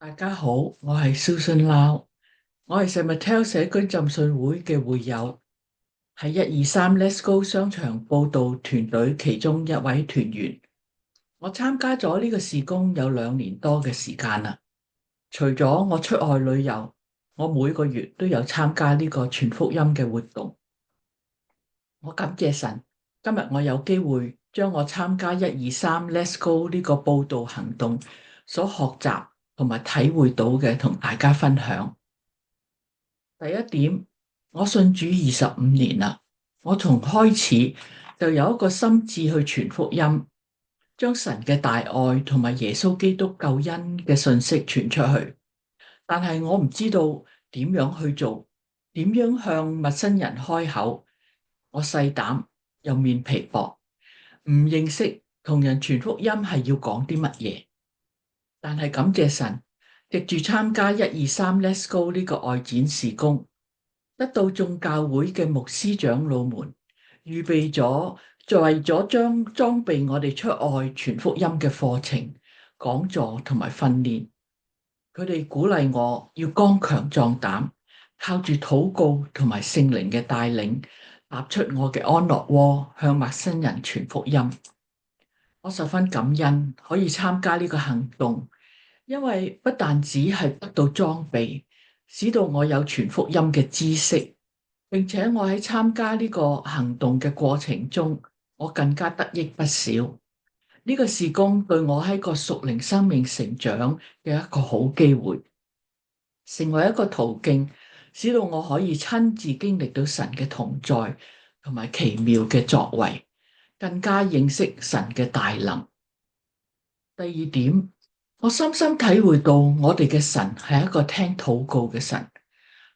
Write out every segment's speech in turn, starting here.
大家好，我係 Susan Lau，我係 Samuel 社區浸信會嘅會友，係123 Let's Go 商場報道團隊其中一位團員。我參加咗呢個事工有2年多嘅時間啦。除咗我出外旅遊，我每個月都有參加呢個傳福音嘅活動。我感謝神，今日我有機會將我參加123 Let's Go 呢個報道行動所學習同埋體會到嘅同大家分享。第一點，我信主25年啦，我從開始就有一個心志去傳福音，將神嘅大愛同埋耶穌基督救恩嘅信息傳出去。但係我唔知道點樣去做，點樣向陌生人開口。我細膽又面皮薄，唔認識同人傳福音係要講啲乜嘢。但係感謝神，藉住參加123 Let's Go 呢個外展事工，得到眾教會嘅牧師長老們預備咗，為咗將裝備我哋出外傳福音嘅課程、講座同埋訓練。佢哋鼓勵我要剛強壯膽，靠住禱告同埋聖靈嘅帶領，踏出我嘅安樂窩，向陌生人傳福音。我十分感恩可以參加呢個行動，因為不但只係得到裝備，使到我有傳福音嘅知識，並且我喺參加呢個行動嘅過程中，我更加得益不少。呢個事工對我係個屬靈生命成長嘅一個好機會，成為一個途徑，使到我可以親自經歷到神嘅同在同埋奇妙嘅作為，更加認識神嘅大能。第二點，我深深體會到我哋嘅神係一個聽禱告嘅神，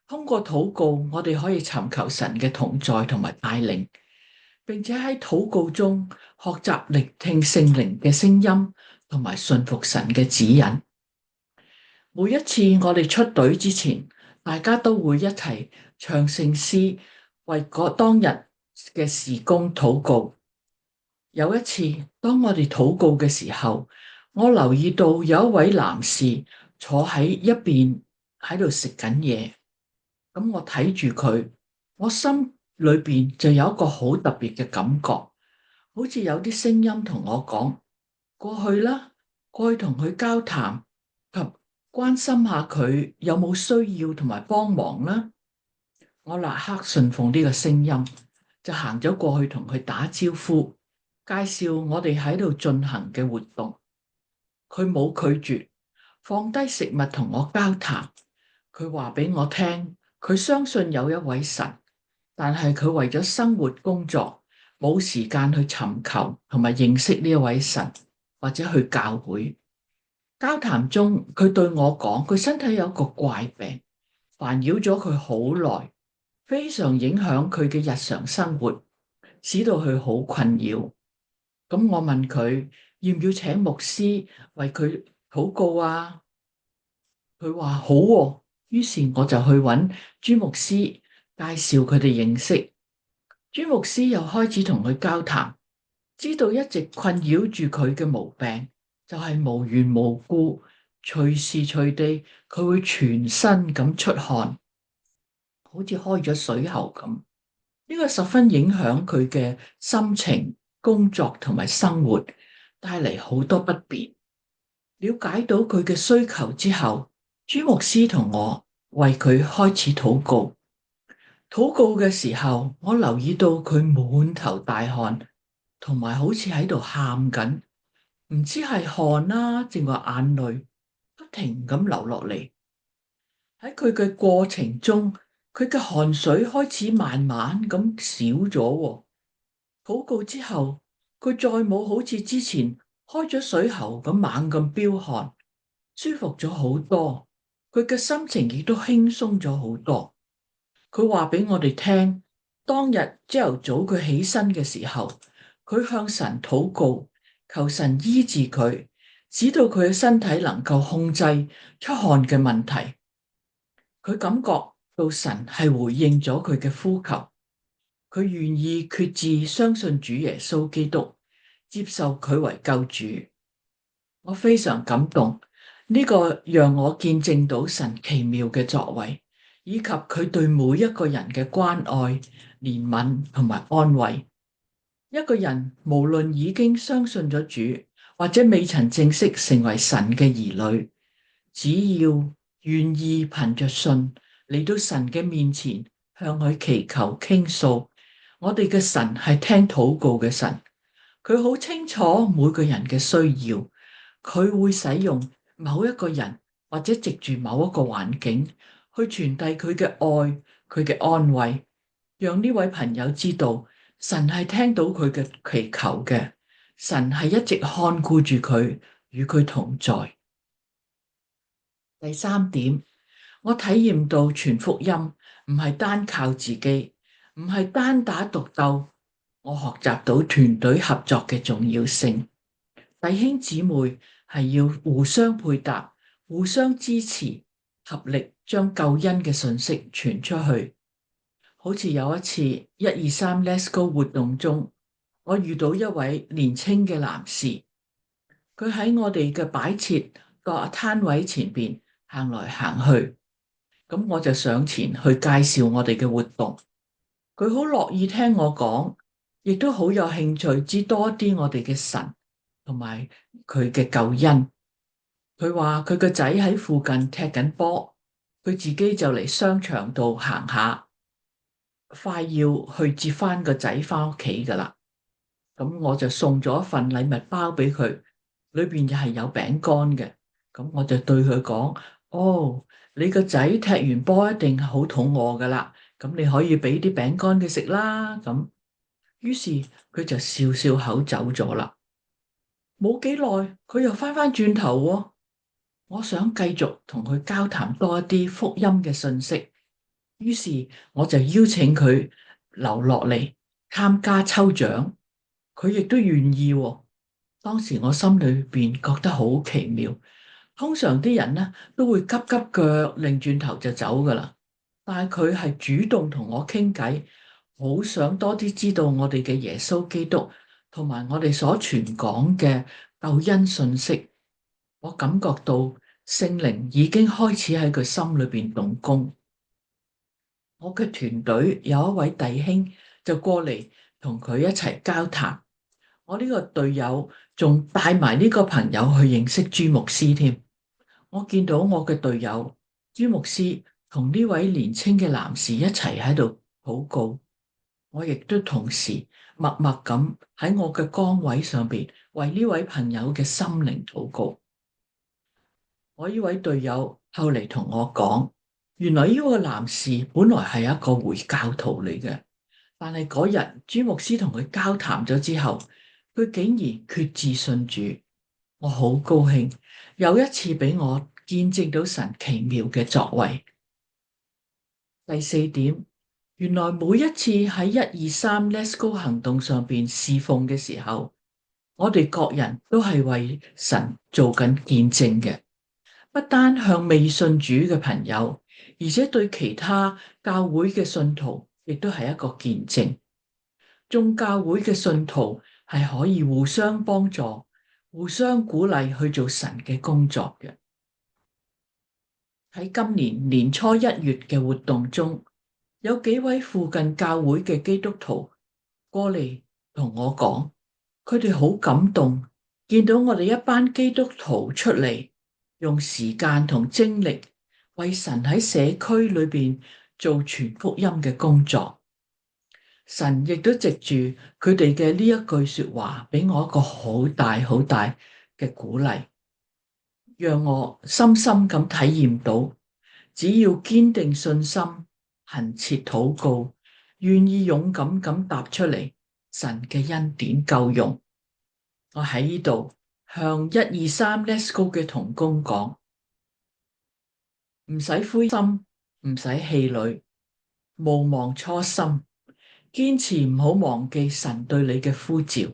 通過禱告，我哋可以尋求神嘅同在同埋帶領。並且喺禱告中學習聆聽聖靈嘅聲音，同埋信服神嘅指引。每一次我哋出隊之前，大家都會一齊唱聖詩，為當日嘅事工禱告。有一次，當我哋禱告嘅時候，我留意到有一位男士坐喺一邊喺度食緊嘢。咁我睇住佢，我心裏邊就有一個好特別嘅感覺，好似有啲聲音同我講：過去啦，過去同佢交談及關心下佢有冇需要同埋幫忙啦。我立刻順從呢個聲音，就行咗過去同佢打招呼，介紹我哋喺度進行嘅活動。佢冇拒絕，放低食物同我交談。佢話俾我聽，佢相信有一位神，但係佢為咗生活工作，冇時間去尋求同埋認識呢一位神，或者去教會。交談中，佢對我講，佢身體有個怪病，煩擾咗佢好耐，非常影響佢嘅日常生活，使到佢好困擾。咁我問佢要唔要請牧師為佢禱告啊？佢話好喎，於是我就去揾朱牧師介紹佢哋認識。朱牧師又開始同佢交談，知道一直困擾住佢嘅毛病就係無緣無故，隨時隨地佢會全身咁出汗，好似開咗水喉咁。呢個十分影響佢嘅心情、工作同埋生活，帶嚟好多不便。了解到佢嘅需求之後，朱牧師同我為佢開始禱告。禱告嘅時候，我留意到佢滿頭大汗，同埋好似喺度喊緊，唔知係汗啦，定話眼淚不停咁流落嚟。喺佢嘅過程中，佢嘅汗水開始慢慢咁少咗喎。禱告之後，佢再冇好似之前開咗水喉咁猛咁飆汗，舒服咗好多。佢嘅心情亦都輕鬆咗好多。佢話俾我哋聽，當日朝頭早佢起身嘅時候，佢向神禱告，求神醫治佢，使到佢嘅身體能夠控制出汗嘅問題。佢感覺到神係回應咗佢嘅呼求，佢願意決志相信主耶穌基督，接受佢為救主。我非常感動，呢個讓我見證到神奇妙嘅作為，以及佢對每一個人嘅關愛、憐憫同埋安慰。一個人無論已經相信咗主，或者未曾正式成為神嘅兒女，只要願意憑着信嚟到神嘅面前，向佢祈求傾訴，我哋嘅神係聽禱告嘅神，佢好清楚每個人嘅需要，佢會使用某一個人或者藉住某一個環境去傳遞佢嘅愛、佢嘅安慰，讓呢位朋友知道神係聽到佢嘅祈求嘅，神係一直看顧住佢，與佢同在。第三點，我體驗到傳福音唔係單靠自己，唔係單打獨鬥，我學習到團隊合作嘅重要性。弟兄姊妹係要互相配搭、互相支持，合力將救恩嘅信息傳出去。好似有一次123 Let's Go 活動中，我遇到一位年輕嘅男士，佢喺我哋嘅擺設個攤位前邊行來行去，咁我就上前去介紹我哋嘅活動。佢好樂意聽我講，亦都好有興趣知多啲我哋嘅神同埋佢嘅救恩。佢話佢個仔喺附近踢緊波，佢自己就嚟商場度行下，快要去接翻個仔翻屋企噶啦。咁我就送咗一份禮物包俾佢，裏邊又係有餅乾嘅。咁我就對佢講：哦，你個仔踢完波一定好肚餓噶啦，咁你可以俾啲餅乾佢食啦。咁於是佢就笑笑口走咗啦。冇幾耐，佢又翻翻轉頭喎。我想繼續同佢交談多一啲福音嘅信息，於是我就邀請佢留落嚟參加抽獎，佢亦都願意喎。當時我心裏邊覺得好奇妙，通常啲人呢都會急急腳擰轉頭就走噶啦，但係佢係主動同我傾偈，好想多啲知道我哋嘅耶穌基督同埋我哋所傳講嘅救恩信息。我感覺到聖靈已經開始喺佢心裏邊動工。我嘅團隊有一位弟兄就過嚟同佢一齊交談。我呢個隊友仲帶埋呢個朋友去認識朱牧師添。我見到我嘅隊友朱牧師同呢位年輕嘅男士一齊喺度禱告，我亦都同時默默咁喺我嘅崗位上邊為呢位朋友嘅心靈禱告。我呢位隊友後嚟同我講，原來呢個男士本來係一個回教徒嚟嘅，但係嗰日朱牧師同佢交談咗之後，佢竟然決志信主。我好高興，又一次俾我見證到神奇妙嘅作為。第四點，原來每一次喺123 Let's Go 行動上邊侍奉嘅時候，我哋各人都係為神做緊見證嘅。不單向未信主嘅朋友，而且對其他教會嘅信徒，亦都係一個見證。眾教會嘅信徒係可以互相幫助、互相鼓勵去做神嘅工作嘅。喺今年年初1月嘅活動中，有幾位附近教會嘅基督徒過嚟同我講，佢哋好感動，見到我哋一班基督徒出嚟，用時間同精力為神喺社區裏邊做傳福音嘅工作。神亦都藉住佢哋嘅呢一句說話，俾我一個好大好大嘅鼓勵，讓我深深咁體驗到，只要堅定信心、恆切禱告、願意勇敢咁踏出嚟，神嘅恩典夠用。我喺呢度向123 Let's Go 嘅同工講，唔使灰心，唔使氣餒，毋忘初心，堅持唔好忘記神對你嘅呼召。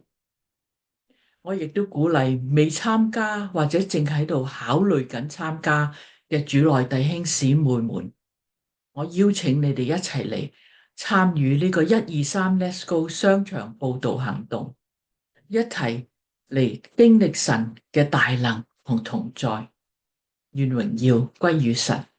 我亦都鼓勵未參加或者正喺度考慮緊參加嘅主內弟兄姊妹們，我邀請你哋一齊嚟參與呢個123 Let's Go 商場佈道行動，一齊嚟經歷神嘅大能同同在。願榮耀歸於神。